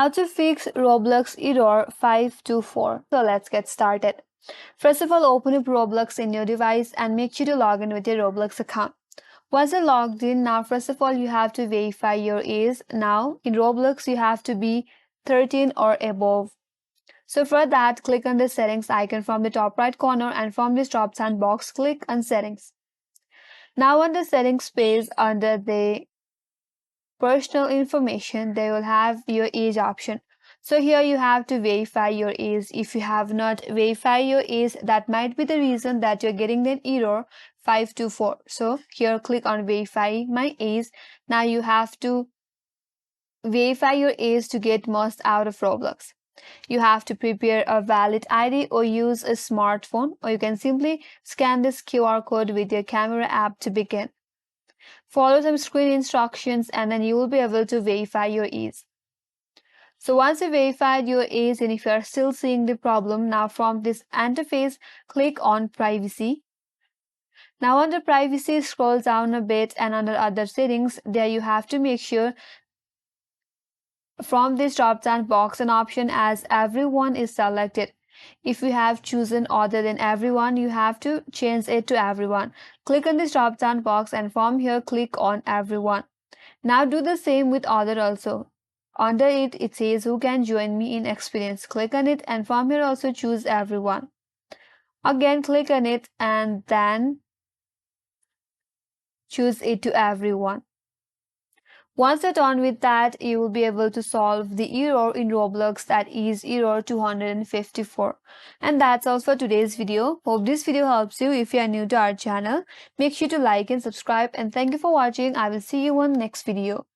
How to fix Roblox error 524. So let's get started. First of all, open up Roblox in your device and make sure to log in with your Roblox account. Once you're logged in, now first of all you have to verify your age. Now in Roblox you have to be 13 or above. So for that, click on the settings icon from the top right corner, and from this drop down box click on settings. Now on the settings page under the personal information, they will have your age option. So here you have to verify your age. If you have not verified your age, that might be the reason that you're getting that error 524. So here click on verify my age. Now you have to verify your age to get most out of Roblox. You have to prepare a valid ID or use a smartphone, or you can simply scan this QR code with your camera app to begin. Follow some screen instructions and then you will be able to verify your age. So once you verified your age, and if you are still seeing the problem, now from this interface, click on privacy. Now under privacy, scroll down a bit and under other settings, there you have to make sure from this drop down box an option as everyone is selected. If you have chosen other than everyone, you have to change it to everyone. Click on this drop down box and from here click on everyone. Now do the same with other also. Under it, it says who can join me in experience. Click on it and from here also choose everyone. Again click on it and then choose it to everyone. Once you're done with that, you will be able to solve the error in Roblox, that is error 254. And that's all for today's video. Hope this video helps you. If you are new to our channel, make sure to like and subscribe, and thank you for watching. I will see you on next video.